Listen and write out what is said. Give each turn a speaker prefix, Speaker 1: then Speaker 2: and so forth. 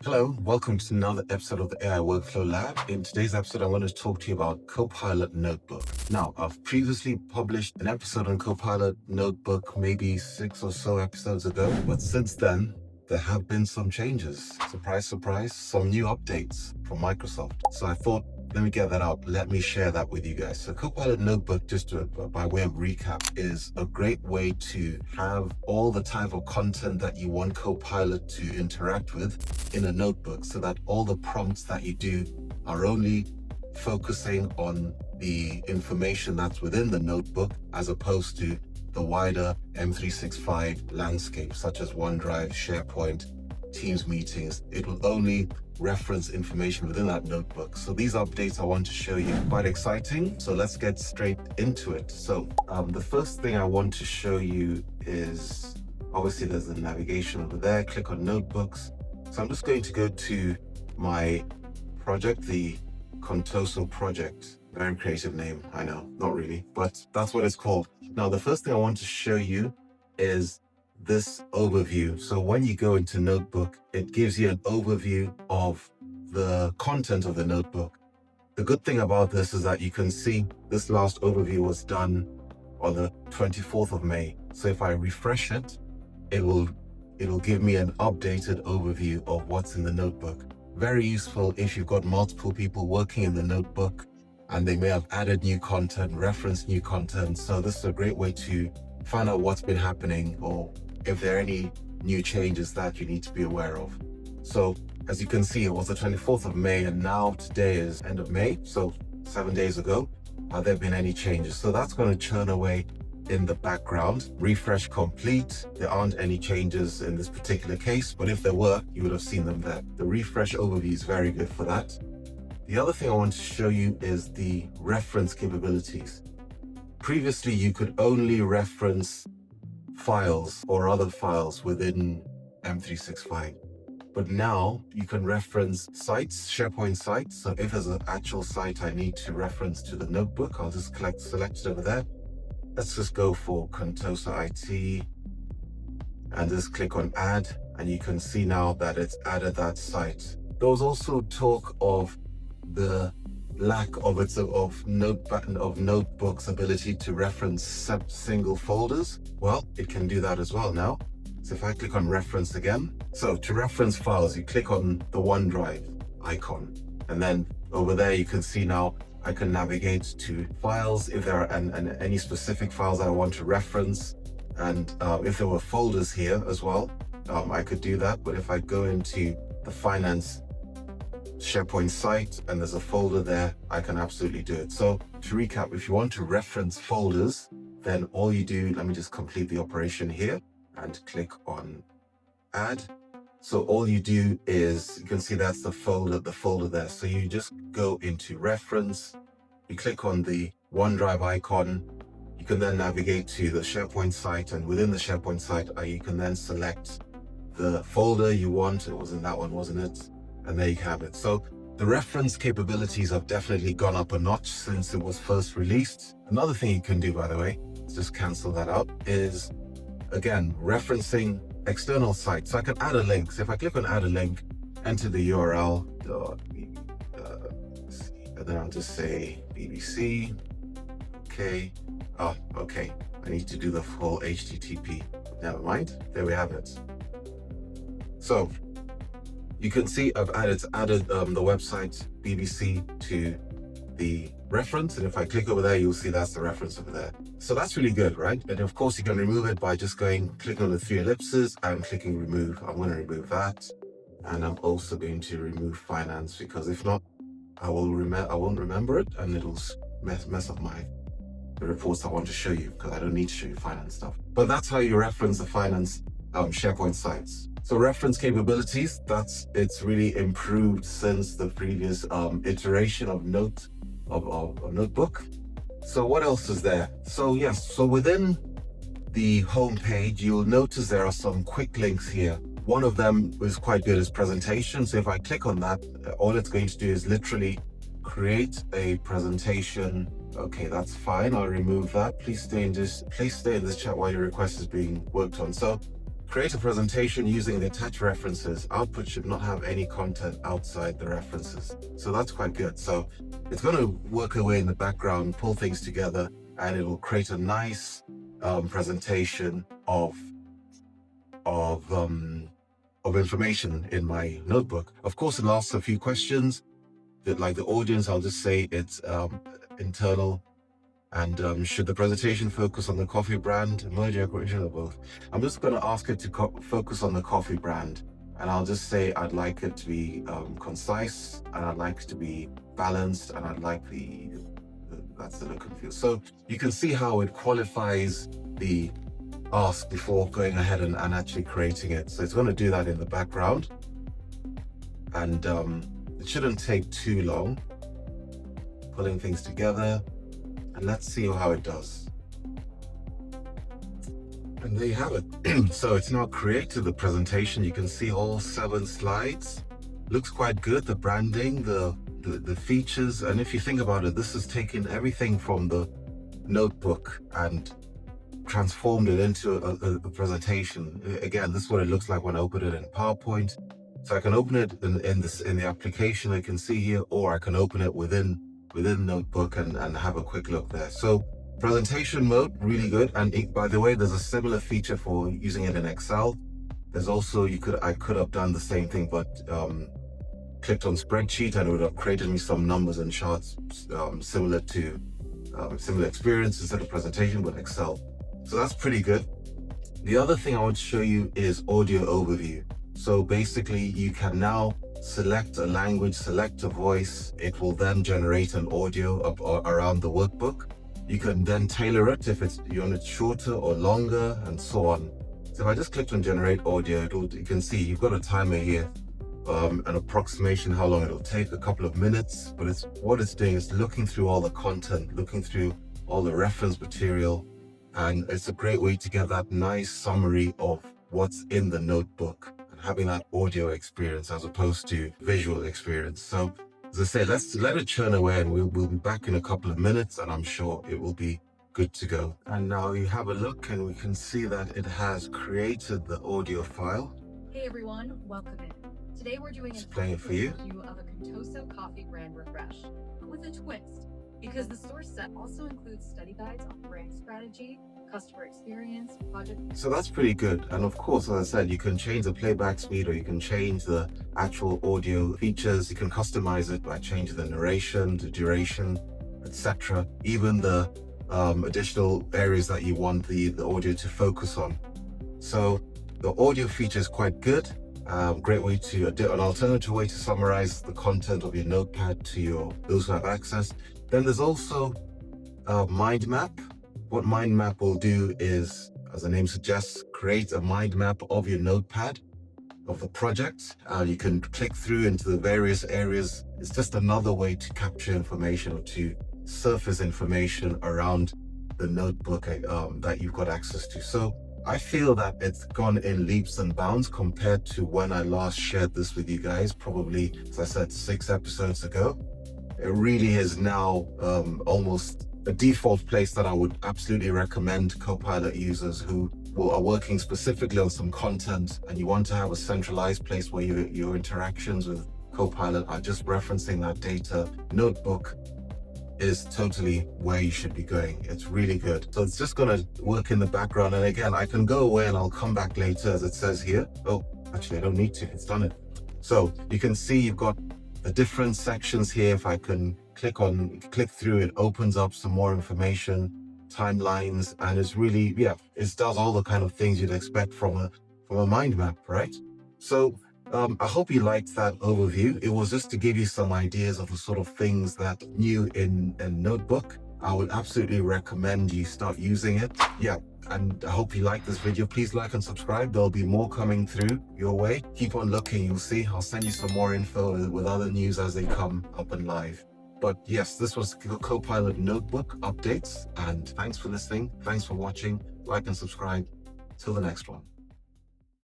Speaker 1: Hello, welcome to another episode of the AI Workflow Lab. In today's episode, I want to talk to you about Copilot Notebook. Now, I've previously published an episode on Copilot Notebook maybe 6 or so episodes ago, but since then, there have been some changes. Surprise, surprise, some new updates from Microsoft. So I thought, let me get that out. Let me share that with you guys. So Copilot Notebook, by way of recap, is a great way to have all the type of content that you want Copilot to interact with in a notebook, so that all the prompts that you do are only focusing on the information that's within the notebook, as opposed to the wider M365 landscape, such as OneDrive, SharePoint, Teams meetings. It will only reference information within that notebook. So these updates I want to show you, quite exciting. So let's get straight into it. So the first thing I want to show you is, obviously there's the navigation over there. Click on notebooks. So I'm just going to go to my project, the Contoso project. Very creative name, I know, not really, but that's what it's called. Now, the first thing I want to show you is this overview. So when you go into Notebook, it gives you an overview of the content of the notebook. The good thing about this is that you can see this last overview was done on the 24th of May. So if I refresh it, it'll give me an updated overview of what's in the notebook. Very useful if you've got multiple people working in the notebook and they may have added new content, referenced new content. So this is a great way to find out what's been happening, or if there are any new changes that you need to be aware of. So as you can see, it was the 24th of May and now today is end of May. So 7 days ago, have there been any changes? So that's going to churn away in the background. Refresh complete. There aren't any changes in this particular case, but if there were, you would have seen them there. The refresh overview is very good for that. The other thing I want to show you is the reference capabilities. Previously, you could only reference files or other files within M365. But now you can reference sites, SharePoint sites. So if there's an actual site I need to reference to the notebook, I'll just select it over there. Let's just go for Contoso IT and just click on add. And you can see now that it's added that site. There was also talk of the lack of Notebook's ability to reference single folders. Well, it can do that as well now. So if I click on reference again, so to reference files, you click on the OneDrive icon, and then over there you can see now I can navigate to files if there are any specific files I want to reference, and if there were folders here as well, I could do that. But if I go into the finance SharePoint site and there's a folder there, I can absolutely do it. So to recap, if you want to reference folders, then all you do, let me just complete the operation here and click on add. So all you do is, you can see that's the folder there. So you just go into reference, you click on the OneDrive icon, you can then navigate to the SharePoint site, and within the SharePoint site, you can then select the folder you want. It wasn't that one, wasn't it? And there you have it. So the reference capabilities have definitely gone up a notch since it was first released. Another thing you can do, by the way, let's just cancel that out, is again, referencing external sites. So I can add a link. So if I click on add a link, enter the URL, and then I'll just say BBC. Okay. Oh, okay. I need to do the full HTTP. Never mind. There we have it. So you can see I've added the website BBC to the reference, and if I click over there, you'll see that's the reference over there. So that's really good, right? And of course, you can remove it by just clicking on the 3 ellipses and clicking remove. I'm going to remove that, and I'm also going to remove finance, because if not, I won't remember it, and it'll mess up the reports I want to show you, because I don't need to show you finance stuff. But that's how you reference the finance SharePoint sites. So reference capabilities, it's really improved since the previous iteration of Notebook. So what else is there? So yes, so within the home page, you'll notice there are some quick links here. One of them is quite good as presentation. So if I click on that, all it's going to do is literally create a presentation. Okay, that's fine. I'll remove that. Please stay in this chat while your request is being worked on. So create a presentation using the attached references. Output should not have any content outside the references. So that's quite good. So it's going to work away in the background, pull things together, and it will create a nice presentation of information in my notebook. Of course, it'll ask a few questions that, like the audience, I'll just say it's internal. And should the presentation focus on the coffee brand, emoji decoration, or both? I'm just going to ask it to focus on the coffee brand. And I'll just say I'd like it to be concise, and I'd like it to be balanced, and I'd like that's the look and feel. So you can see how it qualifies the ask before going ahead and actually creating it. So it's going to do that in the background. And it shouldn't take too long. Pulling things together. And let's see how it does. And there you have it. So it's now created the presentation. You can see all 7 slides. Looks quite good. The branding, the features. And if you think about it, this is taking everything from the notebook and transformed it into a presentation. Again, this is what it looks like when I open it in PowerPoint. So I can open it in the application I can see here, or I can open it within Notebook and have a quick look there. So presentation mode, really good. And by the way, there's a similar feature for using it in Excel. There's also, I could have done the same thing, but clicked on spreadsheet and it would have created me some numbers and charts similar experience instead of presentation with Excel. So that's pretty good. The other thing I want to show you is audio overview. So basically you can now select a language, select a voice. It will then generate an audio around the workbook. You can then tailor it if you want it shorter or longer, and so on. So if I just clicked on generate audio, you can see you've got a timer here, an approximation how long it'll take, a couple of minutes. But what it's doing is looking through all the content, looking through all the reference material, and it's a great way to get that nice summary of what's in the notebook, having that audio experience as opposed to visual experience. So as I say, let's let it churn away, and we'll be back in a couple of minutes, and I'm sure it will be good to go. And now you have a look and we can see that it has created the audio file.
Speaker 2: Hey everyone, welcome in. Today we're doing a
Speaker 1: playing for you
Speaker 2: review of a Contoso coffee brand refresh, but with a twist, because the source set also includes study guides on brand strategy, customer experience, project.
Speaker 1: So that's pretty good. And of course, as I said, you can change the playback speed, or you can change the actual audio features. You can customize it by changing the narration, the duration, etc. Even the additional areas that you want the audio to focus on. So the audio feature is quite good. Great way to an alternative way to summarize the content of your notepad to those who have access. Then there's also mind map. What mind map will do is, as the name suggests, create a mind map of your notepad, of the project. You can click through into the various areas. It's just another way to capture information or to surface information around the notebook that you've got access to. So I feel that it's gone in leaps and bounds compared to when I last shared this with you guys, probably, as I said, 6 episodes ago. It really is now almost a default place that I would absolutely recommend Copilot users who are working specifically on some content, and you want to have a centralized place where your interactions with Copilot are just referencing that data. Notebook is totally where you should be going. It's really good. So it's just going to work in the background. And again, I can go away and I'll come back later, as it says here. Oh, actually, I don't need to. It's done it. So you can see you've got the different sections here. If I can click through, it opens up some more information, timelines, and it's really, it does all the kind of things you'd expect from a mind map, right? So I hope you liked that overview. It was just to give you some ideas of the sort of things that new in Notebook. I would absolutely recommend you start using it. And I hope you like this video. Please like and subscribe. There'll be more coming through your way. Keep on looking. You'll see I'll send you some more info with other news as they come up and live. But yes, this was Copilot Notebook updates, and thanks for listening. Thanks for watching. Like and subscribe. Till the next one.